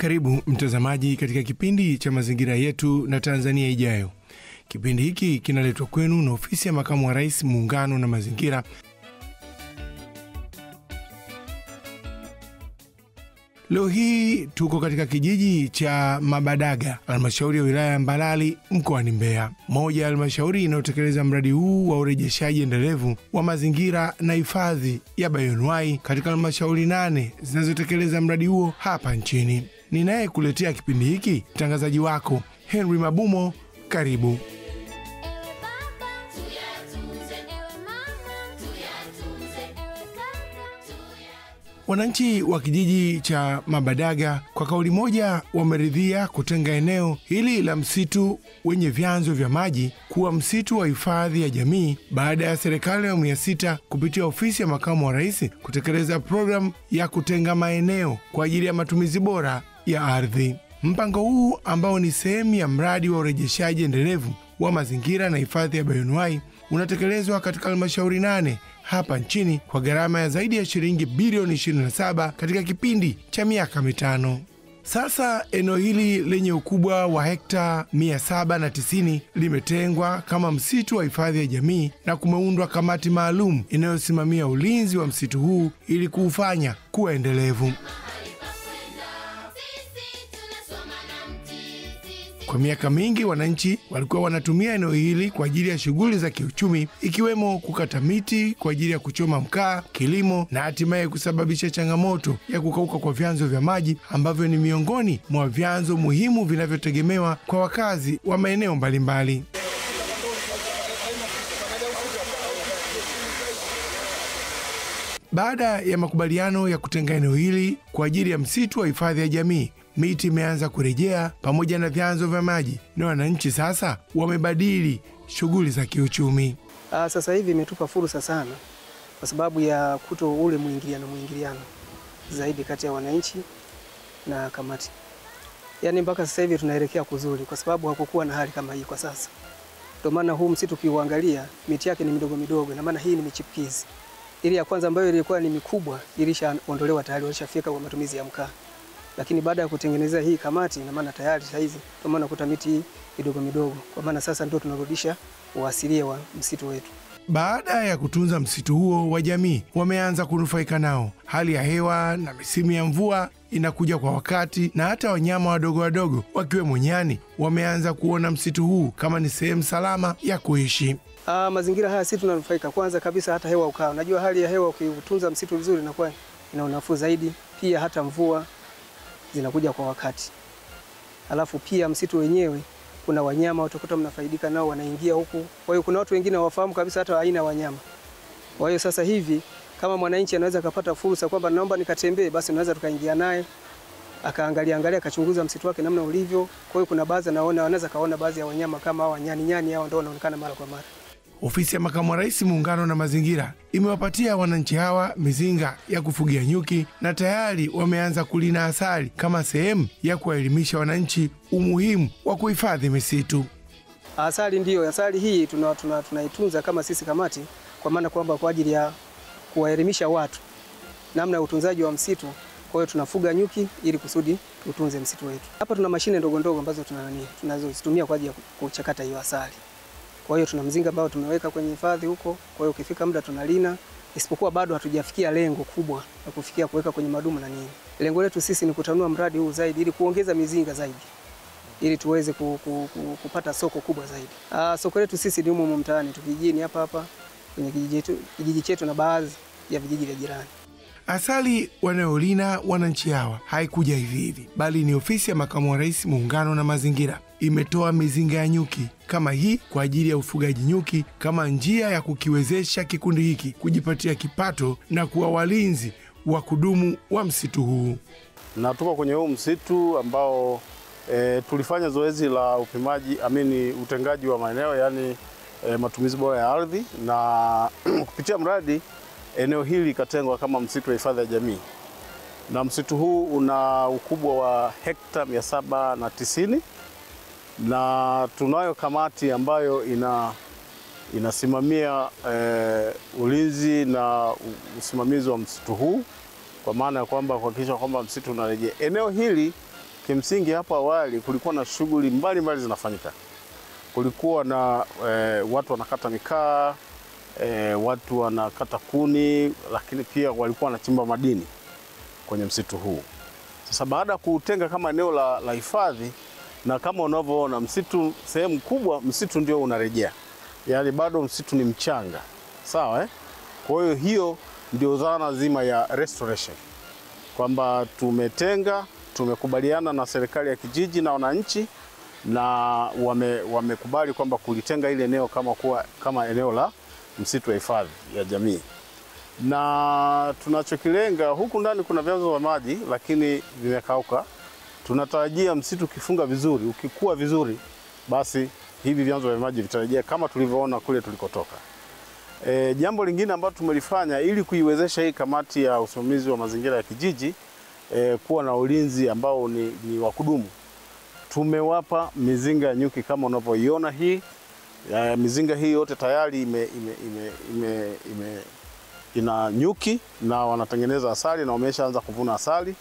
Karibu mtazamaji katika kipindi cha Mazingira Yetu na Tanzania Ijayo. Kipindi hiki kinaletwa kwenu na Ofisi ya Makamu wa Rais, Muungano na Mazingira. Leo hii tuko katika kijiji cha Mabadaga, halmashauri ya wilaya ya Mbalali, mkoani Mbeya. Moja ya halmashauri inayotekeleza mradi huu wa urejeshaji endelevu wa mazingira na hifadhi ya bioanuwai katika halmashauri 8 zinazotekeleza mradi huo hapa nchini. Ninayekuletea kipindi hiki mtangazaji wako Henry Mabumo. Karibu. Wananchi wa kijiji cha Mabadaga kwa kauli moja wameridhia kutenga eneo hili la msitu wenye vyanzo vya maji kuwa msitu wa hifadhi ya jamii baada ya serikali ya awamu ya 6 kupitia Ofisi ya Makamu wa Rais kutekeleza programu ya kutenga maeneo kwa ajili ya matumizi bora ya ardhi. Mpango huu ambao ni sehemu ya mradi wa urejeshaji endelevu wa mazingira na hifadhi ya bioanuwai unatekelezwa katika halmashauri 8 hapa nchini kwa gharama ya zaidi ya shilingi bilioni 27 katika kipindi cha miaka 5. Sasa eneo hili lenye ukubwa wa hekta 790 limetengwa kama msitu wa hifadhi ya jamii na kumeundwa kamati maalum inayosimamia ulinzi wa msitu huu ili kuufanya kuwa endelevu. Kwa miaka mingi wananchi walikuwa wanatumia eneo hili kwa ajili ya shughuli za kiuchumi, ikiwemo kukata miti kwa ajili ya kuchoma mkaa, kilimo na hatimaye kusababisha changamoto ya kukauka kwa vyanzo vya maji ambavyo ni miongoni mwa vyanzo muhimu vinavyotegemewa kwa wakazi wa maeneo mbalimbali. Baada ya makubaliano ya kutenga eneo hili kwa ajili ya msitu wa hifadhi ya jamii, miti imeanza kurejea pamoja na vyanzo vya maji na wananchi sasa wamebadili shughuli za kiuchumi. Sasa hivi imetupa fursa sana kwa sababu ya kuto ule mwingiliano zaidi kati ya wananchi na kamati. Yaani mpaka sasa hivi tunaelekea kuzuri kwa sababu hakukuwa na hali kama hii kwa sasa. Ndio maana huu msitu kiuangalia miti yake ni midogo midogo, na maana hii ni michipukizi. Ili ya kwanza ambayo ilikuwa ni mikubwa ilishaondolewa tayari, walishafika kwa matumizi ya mkaa. Lakini baada ya kutengeneza hii kamati, na maana tayari sasa hizi kwa maana kuta miti midogo midogo, kwa maana sasa ndio tunarudisha uasilia wa msitu wetu. Baada ya kutunza msitu huo wa jamii, wameanza kunufaika nao. Hali ya hewa na misimu ya mvua inakuja kwa wakati, na hata wanyama wadogo wadogo wakiwemo nyani wameanza kuona msitu huu kama ni sehemu salama ya kuishi. Mazingira haya sisi tunanufaika. Kwanza kabisa hata hewa ukao. Unajua hali ya hewa ukitunza msitu vizuri inakuwa ina unafuu zaidi. Pia hata mvua zinakuja kwa wakati. Alafu pia msitu wenyewe kuna wanyama utakuta mnafaidika nao, wanaingia huku. Kwa hiyo kuna watu wengine hawafahamu kabisa hata aina ya wanyama. Kwa hiyo sasa hivi kama mwananchi anaweza kupata fursa kwamba naomba nikatembee, basi unaweza tukaingia naye akaangalia akachunguza msitu wake namna ulivyo. Kwa hiyo kuna baadhi wanaweza kaona baadhi ya wanyama kama hao nyani hao ndio wanaonekana mara kwa mara. Ofisi ya Makamu wa Rais, Muungano na Mazingira imewapatia wananchi hawa mizinga ya kufugia nyuki na tayari wameanza kulina asali kama sehemu ya kuwaelimisha wananchi umuhimu wa kuhifadhi misitu. Asali hii tunaitunza kama sisi kamati, kwa maana kwamba kwa ajili ya kuwaelimisha watu namna ya utunzaji wa msitu. Kwa hiyo tunafuga nyuki ili kusudi tutunze msitu wetu. Hapa tuna mashine ndogo ndogo ambazo tunazozitumia kwa ajili ya kuchakata hiyo asali. Kwa hiyo tuna mzinga ambao tumeweka kwenye hifadhi huko. Kwa hiyo ukifika muda tunalina, isipokuwa bado hatujafikia lengo kubwa la kufikia kuweka kwenye madumu na nini. Lengo letu sisi ni kutanua mradi huu zaidi ili kuongeza mizinga zaidi, ili tuweze kupata soko kubwa zaidi. Soko letu sisi ni humu mtaani tukijini hapa kwenye kijiji chetu na baadhi ya vijiji vya jirani. Asali wanayolina wananchi hawa haikuja hivi, bali ni Ofisi ya Makamu wa Rais, Muungano na Mazingira imetoa mizinga ya nyuki kama hii kwa ajili ya ufugaji nyuki kama njia ya kukiwezesha kikundi hiki kujipatia kipato na kuwa walinzi wa kudumu wa msitu huu. Na tuko kwenye huu msitu ambao tulifanya zoezi la utengaji wa maeneo, yani matumizi bora ya ardhi, na kupitia mradi eneo hili likatengwa kama msitu wa hifadhi ya jamii. Na msitu huu una ukubwa wa hekta 790 na tunayo kamati ambayo inasimamia ulinzi na usimamizi wa msitu huu, kwa maana ya kwamba kuhakikisha kwamba msitu unarejea. Eneo hili kimsingi hapo awali kulikuwa na shughuli mbalimbali zinafanyika. Kulikuwa na watu wanakata mikaa, watu wanakata kuni, lakini pia walikuwa wanachimba madini kwenye msitu huu. Sasa baada ya kutenga kama eneo la hifadhi, na kama unavyoona msitu sehemu kubwa msitu ndio unarejea. Yaani bado msitu ni mchanga. Sawa Kwa hiyo ndio dhana zima ya restoration. Kwamba tumekubaliana na serikali ya kijiji na wananchi, na wamekubali kwamba kulitenga ile eneo kama eneo la msitu wa hifadhi ya jamii. Na tunachokilenga huku ndani kuna vyanzo vya maji lakini vimekauka. Tunatarajia msitu ukifunga vizuri, ukikua vizuri, basi hivi vyanzo vya maji vitarejea kama tulivyoona kule tulikotoka. Jambo lingine ambalo tumelifanya ili kuiwezesha hii kamati ya usimamizi wa mazingira ya kijiji kuwa na ulinzi ambao ni wa kudumu. Tumewapa mizinga ya nyuki kama unavyoiona hii. Mizinga hii yote tayari ina nyuki na wanatengeneza asali na wameshaanza kuvuna asali,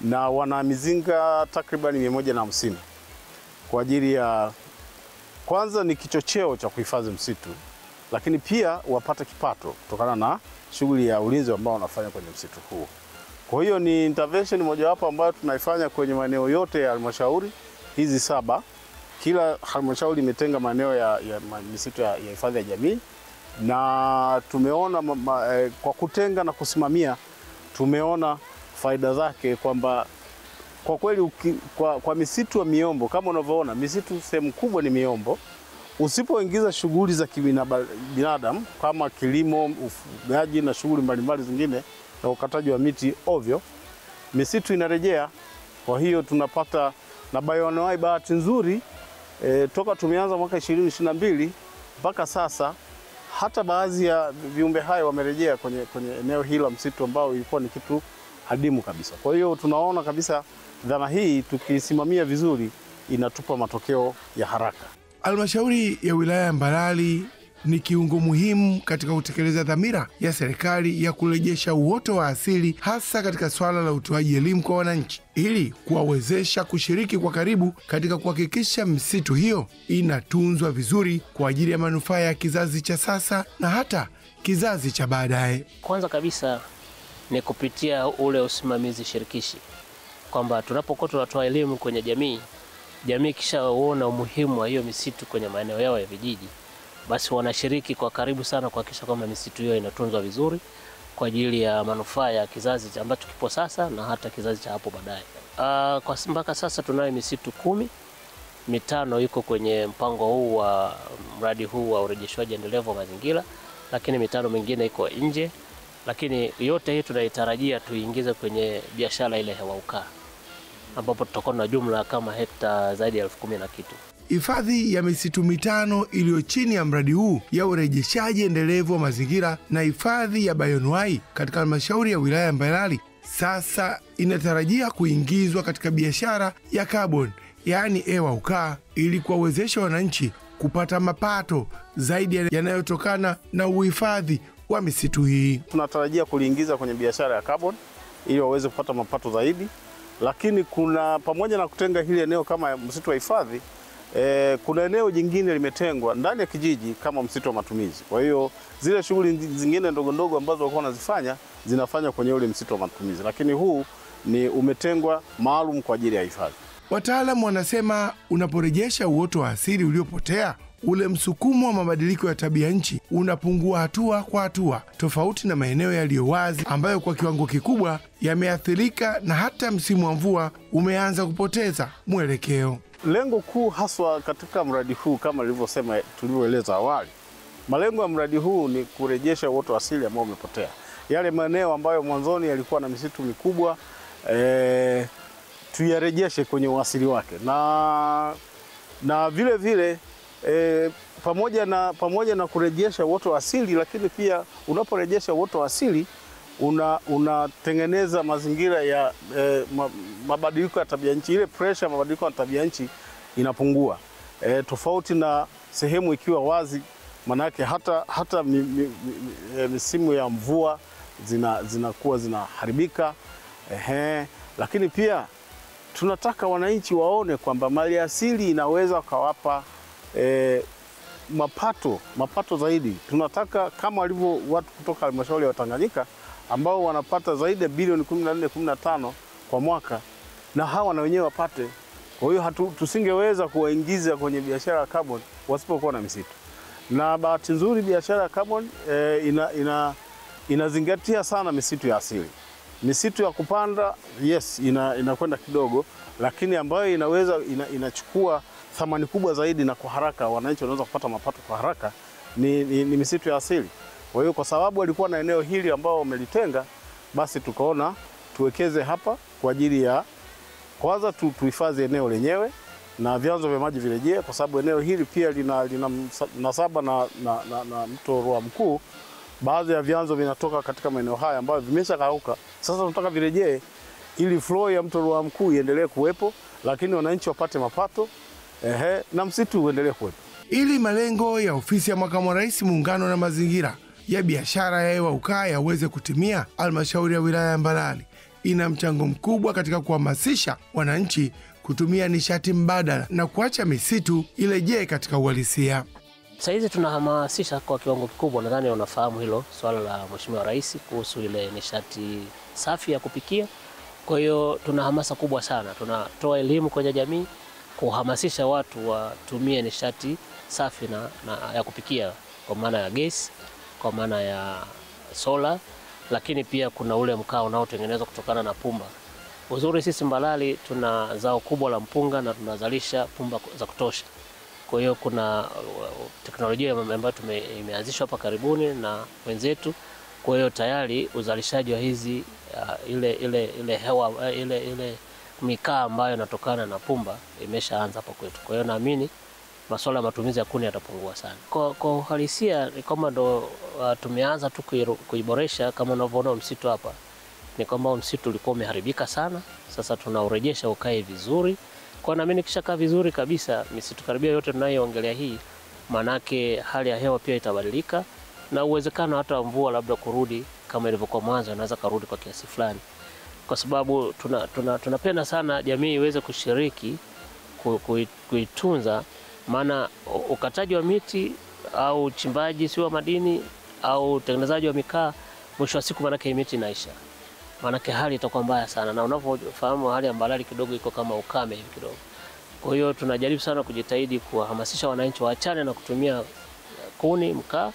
na wana mizinga takriban 150 kwa ajili ya, kwanza ni kichocheo cha kuhifadhi msitu, lakini pia wapate kipato kutokana na shughuli ya ulinzi ambao wanafanya kwenye msitu huu. Kwa hiyo ni intervention mojawapo ambayo tunaifanya kwenye maeneo yote ya halmashauri hizi 7. Kila halmashauri imetenga maeneo ya misitu ya hifadhi ya jamii, na tumeona kwa kutenga na kusimamia tumeona faida zake, kwamba kwa kweli kwa misitu ya miombo kama unavyoona, misitu sehemu kubwa ni miombo. Usipoingiza shughuli za binadamu kama kilimo, ufugaji na shughuli mbalimbali zingine na ukataji wa miti ovyo, misitu inarejea. Kwa hiyo tunapata na bioanuwai. Bahati nzuri toka tumeanza mwaka 2022 mpaka sasa hata baadhi ya viumbe hai wamerejea kwenye eneo hili la msitu ambao ilikuwa ni kitu hadimu kabisa. Kwa hiyo tunaona kabisa dhana hii tukisimamia vizuri inatupa matokeo ya haraka. Halmashauri ya wilaya ya Mbalali ni kiungo muhimu katika kutekeleza dhamira ya serikali ya kurejesha uoto wa asili, hasa katika swala la utoaji elimu kwa wananchi ili kuwawezesha kushiriki kwa karibu katika kuhakikisha misitu hiyo inatunzwa vizuri kwa ajili ya manufaa ya kizazi cha sasa na hata kizazi cha baadaye. Kwanza kabisa ni kupitia ule usimamizi shirikishi, kwamba tunapokuwa tunatoa elimu kwenye jamii kishaona umuhimu wa hiyo misitu kwenye maeneo yao ya vijiji, basi wanashiriki kwa karibu sana kuhakikisha kwamba misitu hiyo inatunzwa vizuri kwa ajili ya manufaa ya kizazi ambacho kipo sasa na hata kizazi cha hapo baadaye. Kwa mpaka sasa tunayo misitu 10, 5 iko kwenye mpango huu wa mradi huu wa urejeshwaji endelevu wa mazingira, lakini 5 mingine iko nje, lakini yote hii tunaitarajia tuingize kwenye biashara ile hewa ukaa, ambapo tutakuwa na jumla kama hekta zaidi ya 10,000 na kitu. Hifadhi ya misitu 5 iliyo chini ya mradi huu ya urejeshaji endelevu wa mazingira na hifadhi ya bioanuwai katika halmashauri ya wilaya ya Mbalali sasa inatarajia kuingizwa katika biashara ya carbon, yaani hewa ukaa, ili kuwawezesha wananchi kupata mapato zaidi yanayotokana na uhifadhi wa misitu hii. Tunatarajia kuliingiza kwenye biashara ya carbon ili waweze kupata mapato zaidi, lakini kuna pamoja na kutenga hili eneo kama msitu wa hifadhi, kuna eneo jingine limetengwa ndani ya kijiji kama msitu wa matumizi. Kwa hiyo zile shughuli zingine ndogo ndogo ambazo walikuwa wanazifanya zinafanya kwenye ule msitu wa matumizi, lakini huu ni umetengwa maalum kwa ajili ya hifadhi. Wataalamu wanasema unaporejesha uoto wa asili uliopotea, ule msukumo wa mabadiliko ya tabia nchi unapungua hatua kwa hatua, tofauti na maeneo yaliyo wazi ambayo kwa kiwango kikubwa yameathirika na hata msimu wa mvua umeanza kupoteza mwelekeo. Lengo kuu haswa katika mradi huu kama nilivyosema, tulivyoeleza awali, malengo ya mradi huu ni kurejesha uoto wa asili ambao umepotea. Yale maeneo ambayo mwanzoni yalikuwa na misitu mikubwa tuyarejeshe kwenye uasili wake, na vile vile pamoja na kurejesha uoto wa asili, lakini pia unaporejesha uoto wa asili unatengeneza mazingira ya mabadiliko ya tabia nchi. Ile pressure mabadiliko ya tabia nchi inapungua, tofauti na sehemu ikiwa wazi, manake hata misimu ya mvua zinakuwa zinaharibika. Lakini pia tunataka wananchi waone kwamba maliasili inaweza kawapa mapato zaidi. Tunataka kama walivyo watu kutoka halmashauri ya Tanganyika ambao wanapata zaidi ya bilioni 14-15 kwa mwaka, na hawa na wenyewe wapate. Kwa hiyo tusingeweza kuwaingiza kwenye biashara ya carbon wasipokuwa na misitu. Na bahati nzuri biashara ya carbon inazingatia sana misitu ya asili. Misitu ya kupanda yes inakwenda kidogo, lakini ambayo inachukua thamani kubwa zaidi na kwa haraka wananchi wanaweza kupata mapato kwa haraka ni misitu ya asili. Kwa hiyo kwa sababu walikuwa na eneo hili ambao wamelitenga, basi tukaona tuwekeze hapa kwa ajili ya kwanza tuhifadhi eneo lenyewe na vyanzo vya maji virejee, kwa sababu eneo hili pia lina nasaba na mto Ruaha Mkuu. Baadhi ya vyanzo vinatoka katika maeneo haya ambayo vimeshakauka. Sasa tunataka virejee ili flow ya mto Ruaha Mkuu iendelee kuwepo, lakini wananchi wapate mapato na msitu uendelee kuwepo. Ili malengo ya ofisi ya Makamu wa Rais Muungano na Mazingira ya biashara ya hewa ukaa yaweze kutimia, halmashauri ya wilaya ya Mbalali ina mchango mkubwa katika kuhamasisha wananchi kutumia nishati mbadala na kuacha misitu irejee katika uhalisia. Sasa hizi tunahamasisha kwa kiwango kikubwa, nadhani unafahamu hilo swala la Mheshimiwa Rais kuhusu ile nishati safi ya kupikia. Kwa hiyo tuna hamasa kubwa sana, tunatoa elimu kwenye jamii kuhamasisha watu watumie nishati safi na ya kupikia, kwa maana ya gesi, kwa maana ya sola, lakini pia kuna ule mkaa unaotengenezwa kutokana na pumba. Uzuri sisi Mbalali tuna zao kubwa la mpunga na tunazalisha pumba za kutosha. Kwa hiyo kuna teknolojia ambayo imeanzishwa hapa karibuni na wenzetu. Kwa hiyo tayari uzalishaji wa hizi ile hewa ile mikaa ambayo inatokana na pumba imeshaanza hapa kwetu. Kwa hiyo naamini masuala ya matumizi ya kuni yatapungua sana. Kwa uhalisia ni kama ndo tumeanza tu kuiboresha. Kama unavyoona msitu hapa, ni kwamba msitu ulikuwa umeharibika sana, sasa tunaurejesha ukae vizuri. Kwa naamini kishakaa vizuri kabisa, misitu karibia yote tunayoongelea hii, manake hali ya hewa pia itabadilika na uwezekano hata mvua labda kurudi kama ilivyokuwa mwanzo inaweza kurudi kwa kiasi fulani. Kwa sababu tunapenda sana jamii iweze kushiriki kuitunza, maana ukataji wa miti au uchimbaji si wa madini au utengenezaji wa mikaa, mwisho wa siku manake miti inaisha. Manake hali itakuwa mbaya sana, na unavyofahamu hali ya Mbalali kidogo iko kama ukame hivi kidogo. Kwa hiyo tunajaribu sana kujitahidi kuhamasisha wananchi waachane na kutumia kuni, mkaa,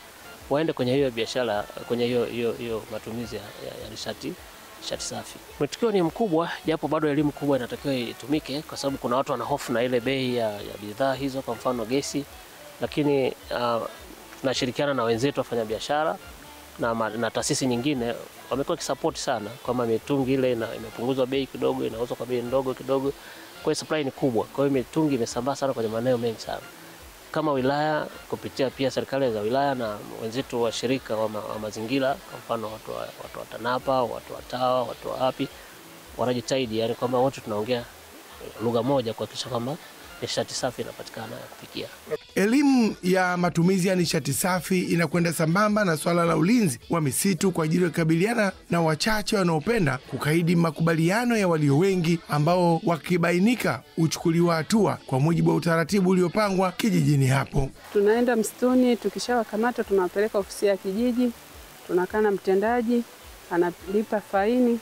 waende kwenye hiyo biashara, kwenye hiyo matumizi ya nishati safi. Mwitikio ni mkubwa, japo bado elimu kubwa inatakiwa itumike, kwa sababu kuna watu wana hofu na ile bei ya bidhaa hizo, kwa mfano gesi. Lakini tunashirikiana na wenzetu wafanya biashara na taasisi nyingine, wamekuwa kisupport sana kwamba mitungi ile imepunguzwa bei kidogo, inauzwa kwa bei ndogo kidogo. Kwa hiyo supply ni kubwa, kwa hiyo mitungi imesambaa sana kwenye maeneo mengi sana. Kama wilaya kupitia pia serikali za wilaya na wenzetu wa shirika wa mazingira, kwa mfano watu wa TANAPA, watu wa TAWA, watu wa API, wanajitahidi yani kwamba wote tunaongea lugha moja kuhakikisha kwamba nishati safi inapatikana ya kupikia. Elimu ya matumizi ya nishati safi inakwenda sambamba na swala la ulinzi wa misitu kwa ajili ya kukabiliana na wachache wanaopenda kukaidi makubaliano ya walio wengi, ambao wakibainika uchukuliwa hatua kwa mujibu wa utaratibu uliopangwa kijijini hapo. Tunaenda msituni, tukishawakamata tunawapeleka ofisi ya kijiji, tunakaa na mtendaji, analipa faini,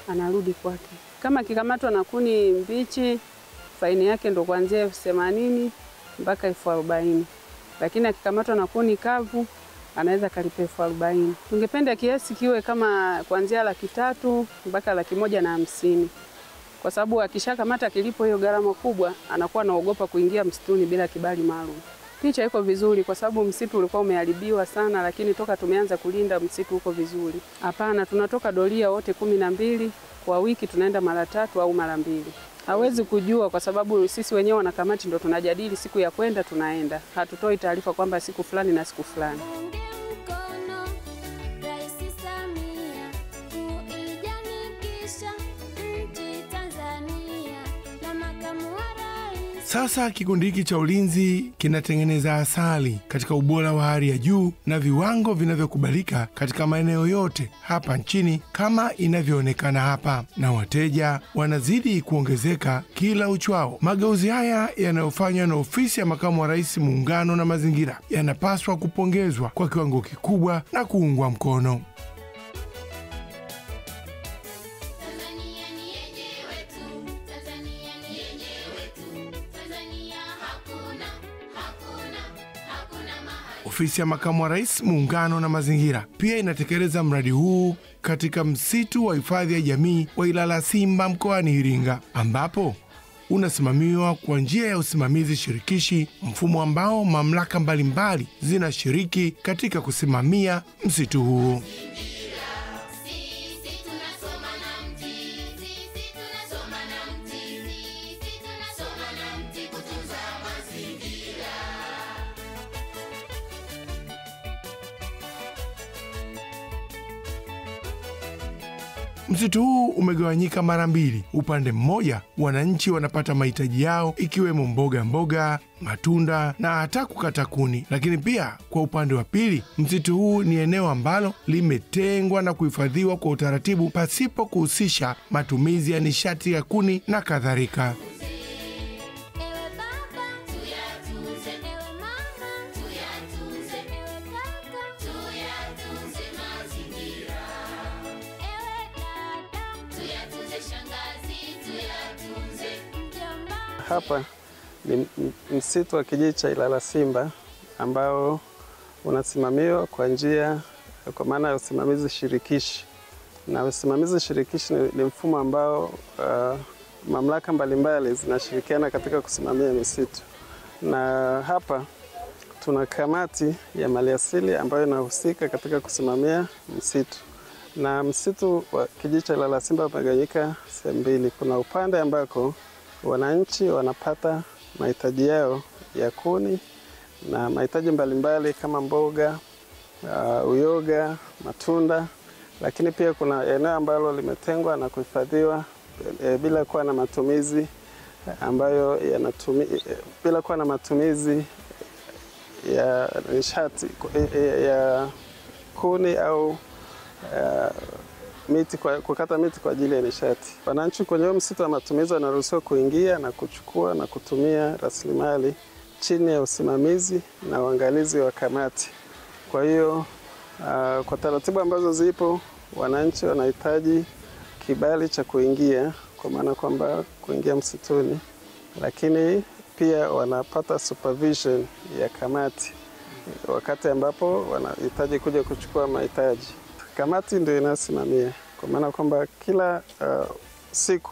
anarudi kwake. Kama kikamatwa na kuni mbichi, faini yake ndo kuanzia 80 mpaka 40,000. Lakini akikamatwa na kuni kavu anaweza kalipa 40,000. Tungependa kiasi kiwe kama kuanzia 300,000 mpaka 150,000. Kwa sababu akishakamata kilipo hiyo gharama kubwa, anakuwa anaogopa kuingia msituni bila kibali maalum. Picha iko vizuri kwa sababu msitu ulikuwa umeharibiwa sana, lakini toka tumeanza kulinda msitu uko vizuri. Hapana, tunatoka doria wote 12 kwa wiki, tunaenda mara 3 au mara 2. Hawezi kujua kwa sababu sisi wenyewe wanakamati ndo tunajadili siku ya kwenda, tunaenda. Hatutoi taarifa kwamba siku fulani na siku fulani. Sasa kikundi hiki cha ulinzi kinatengeneza asali katika ubora wa hali ya juu na viwango vinavyokubalika katika maeneo yote hapa nchini kama inavyoonekana hapa, na wateja wanazidi kuongezeka kila uchwao. Mageuzi haya yanayofanywa na Ofisi ya Makamu wa Rais Muungano na Mazingira yanapaswa kupongezwa kwa kiwango kikubwa na kuungwa mkono. Ofisi ya Makamu wa Rais Muungano na Mazingira pia inatekeleza mradi huu katika msitu wa hifadhi ya jamii wa Ilala Simba mkoani Iringa, ambapo unasimamiwa kwa njia ya usimamizi shirikishi, mfumo ambao mamlaka mbalimbali zinashiriki katika kusimamia msitu huu. Msitu huu umegawanyika mara mbili. Upande mmoja, wananchi wanapata mahitaji yao ikiwemo mboga, matunda na hata kukata kuni. Lakini pia kwa upande wa pili, msitu huu ni eneo ambalo limetengwa na kuhifadhiwa kwa utaratibu pasipo kuhusisha matumizi ya nishati ya kuni na kadhalika. Hapa ni msitu wa kijiji cha Ilala Simba ambao unasimamiwa kwa maana ya usimamizi shirikishi. Na usimamizi shirikishi ni mfumo ambao mamlaka mbalimbali zinashirikiana katika kusimamia misitu. Na hapa tuna kamati ya maliasili ambayo inahusika katika kusimamia msitu. Na msitu wa kijiji cha Ilala Simba umegawanyika sehemu mbili. Kuna upande ambako wananchi wanapata mahitaji yao ya kuni na mahitaji mbalimbali kama mboga, uyoga, matunda, lakini pia kuna eneo ambalo limetengwa na kuhifadhiwa bila kuwa na matumizi bila kuwa na matumizi ya nishati ya kuni au kukata miti kwa ajili ya nishati. Wananchi kwenye msitu wa matumizi wanaruhusiwa kuingia na kuchukua na kutumia rasilimali chini ya usimamizi na uangalizi wa kamati. Kwa hiyo kwa taratibu ambazo zipo, wananchi wanahitaji kibali cha kuingia, kwa maana kwamba kuingia msituni, lakini pia wanapata supervision ya kamati wakati ambapo wanahitaji kuja kuchukua mahitaji. Kamati ndio inasimamia, kwa maana kwamba kila siku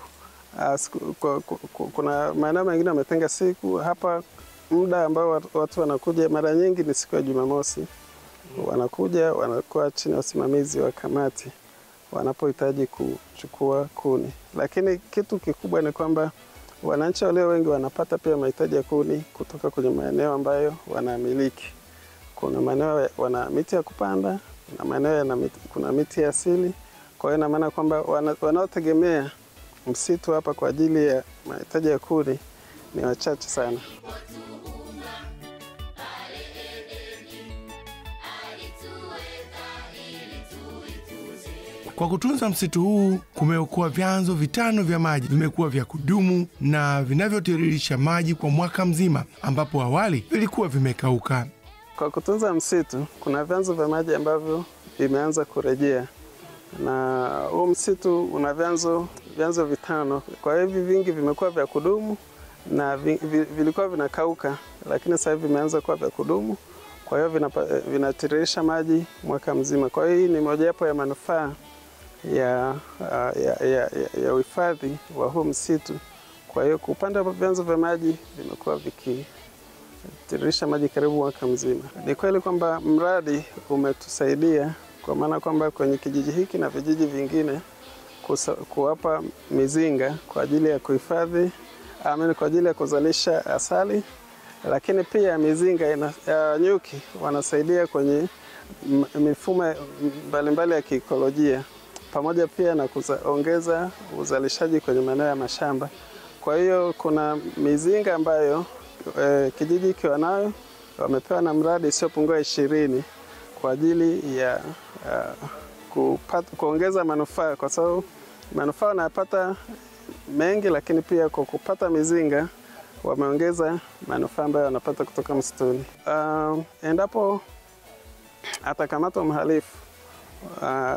kuna maeneo mengine wametenga siku. Hapa muda ambao watu wanakuja mara nyingi ni siku ya Jumamosi. Wanakuja, wanakuwa chini ya usimamizi wa kamati wanapohitaji kuchukua kuni. Lakini kitu kikubwa ni kwamba wananchi walio wengi wanapata pia mahitaji ya kuni kutoka kwenye maeneo ambayo wanamiliki. Kuna maeneo wana miti ya kupanda na maeneo kuna miti ya asili. Kwa hiyo ina maana kwamba wanaotegemea msitu hapa kwa ajili ya mahitaji ya kuni ni wachache sana. Kwa kutunza msitu huu kumeokoa vyanzo 5 vya maji vimekuwa vya kudumu na vinavyotiririsha maji kwa mwaka mzima, ambapo awali vilikuwa vimekauka. Kwa kutunza msitu kuna vyanzo vya maji ambavyo vimeanza kurejea, na huu msitu una vyanzo 5. Kwa hivi vingi vimekuwa vya kudumu na vilikuwa vinakauka, lakini sasa hivi vimeanza kuwa vya kudumu. Kwa hiyo vinatiririsha maji mwaka mzima. Kwa hiyo hii ni mojawapo ya manufaa ya uhifadhi wa huu msitu. Kwa hiyo kupanda vyanzo vya maji vimekuwa vikitiririsha maji karibu mwaka mzima. Ni kweli kwamba mradi umetusaidia, kwa maana kwamba kwenye kijiji hiki na vijiji vingine kuwapa mizinga kwa ajili ya kuhifadhi, kwa ajili ya kuzalisha asali, lakini pia mizinga ya nyuki wanasaidia kwenye mifumo mbalimbali ya kiikolojia, pamoja pia na kuongeza uzalishaji kwenye maeneo ya mashamba. Kwa hiyo kuna mizinga ambayo kijiji ikiwa nayo wamepewa na mradi isiyopungua 20 kwa ajili ya kuongeza manufaa, kwa sababu manufaa wanayapata mengi, lakini pia kwa kupata mizinga wameongeza manufaa ambayo wanapata kutoka msituni. Endapo atakamatwa mhalifu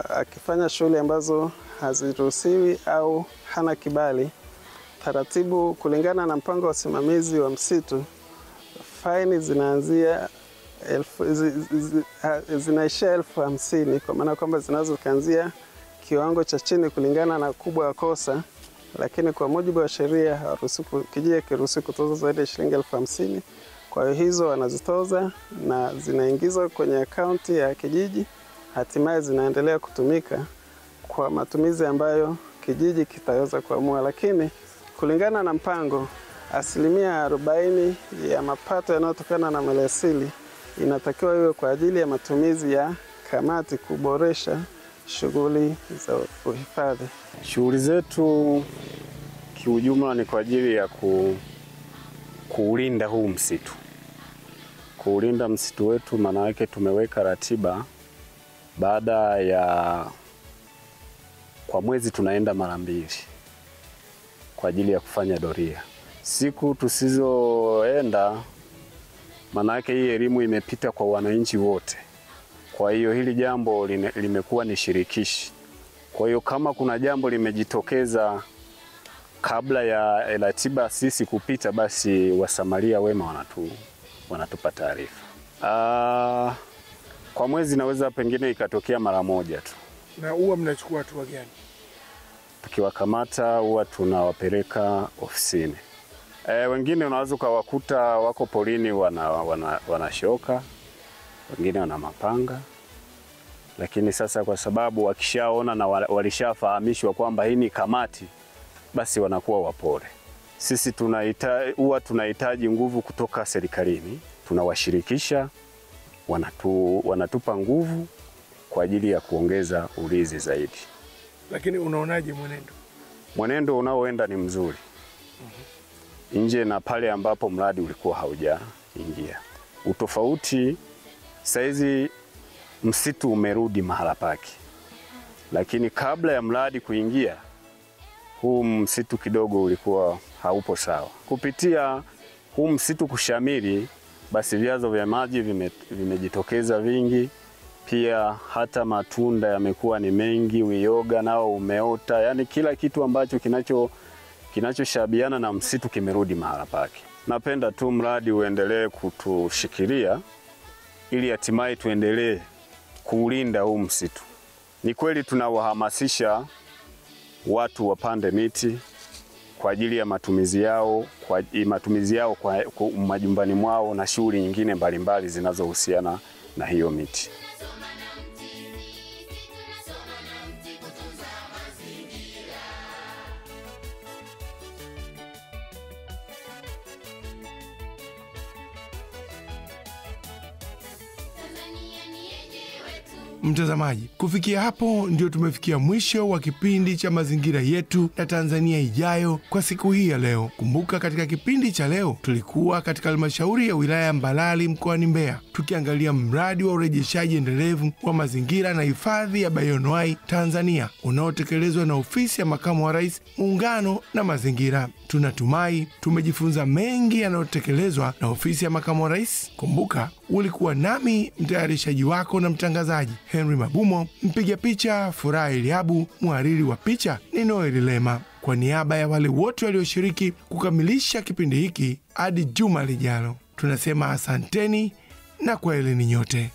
akifanya shughuli ambazo haziruhusiwi au hana kibali, taratibu kulingana na mpango wa usimamizi wa msitu, faini zinaanzia zinaishia 50,000, kwa maana kwamba zinaweza kuanzia kiwango cha chini kulingana na kubwa ya kosa, lakini kwa mujibu wa sheria kijiji kiruhusu kutoza zaidi ya shilingi 50,000. Kwa hiyo hizo wanazitoza na zinaingizwa kwenye akaunti ya kijiji, hatimaye zinaendelea kutumika kwa matumizi ambayo kijiji kitaweza kuamua. Lakini kulingana na mpango, 40% ya mapato yanayotokana na maliasili inatakiwa iwe kwa ajili ya matumizi ya kamati kuboresha shughuli za uhifadhi. Shughuli zetu kiujumla ni kwa ajili ya kuulinda huu msitu. Kuulinda msitu wetu, maana yake tumeweka ratiba baada ya kwa mwezi tunaenda mara 2 kwa ajili ya kufanya doria. Siku tusizoenda, maana yake hii elimu imepita kwa wananchi wote. Kwa hiyo hili jambo limekuwa ni shirikishi. Kwa hiyo kama kuna jambo limejitokeza kabla ya ratiba sisi kupita, basi wasamaria wema wanatupa taarifa. Kwa mwezi naweza pengine ikatokea mara 1 tu. Na huwa mnachukua hatua gani? Tukiwakamata huwa tunawapeleka ofisini. Wengine unaweza kuwakuta wako polini wana shoka, wengine wana mapanga. Lakini sasa kwa sababu wakishaona na walishafahamishwa kwamba hii ni kamati, basi wanakuwa wapole. Sisi huwa tunahitaji nguvu kutoka serikalini, tunawashirikisha, wanatupa nguvu kwa ajili ya kuongeza ulinzi zaidi. Lakini unaonaje mwenendo? Mwenendo unaoenda ni mzuri. Nje na pale ambapo mradi ulikuwa haujaingia. Utofauti saizi msitu umerudi mahala pake. Lakini kabla ya mradi kuingia, huu msitu kidogo ulikuwa haupo sawa. Kupitia huu msitu kushamiri, basi vyanzo vya maji vimejitokeza vingi. Pia hata matunda yamekuwa ni mengi, uyoga nao umeota. Yaani kila kitu ambacho kinachoshabiana na msitu kimerudi mahala pake. Napenda tu mradi uendelee kutushikilia ili hatimaye tuendelee kuulinda huu msitu. Ni kweli tunawahamasisha watu wapande miti kwa ajili ya matumizi yao kwa majumbani mwao na shughuli nyingine mbalimbali zinazohusiana na hiyo miti. Mtazamaji, kufikia hapo ndio tumefikia mwisho wa kipindi cha Mazingira Yetu na Tanzania Ijayo kwa siku hii ya leo. Kumbuka katika kipindi cha leo tulikuwa katika halmashauri ya wilaya ya Mbalali mkoani Mbeya, tukiangalia mradi wa urejeshaji endelevu wa mazingira na hifadhi ya Bioanuwai Tanzania unaotekelezwa na ofisi ya makamu wa rais, muungano na mazingira. Tunatumai tumejifunza mengi yanayotekelezwa na ofisi ya makamu wa rais. Kumbuka ulikuwa nami mtayarishaji wako na mtangazaji Henry Mabumo, mpiga picha Furaha Eliabu, mhariri wa picha ni Noeli Lema. Kwa niaba ya wale wote walioshiriki kukamilisha kipindi hiki hadi juma lijalo, tunasema asanteni na kwaherini nyote.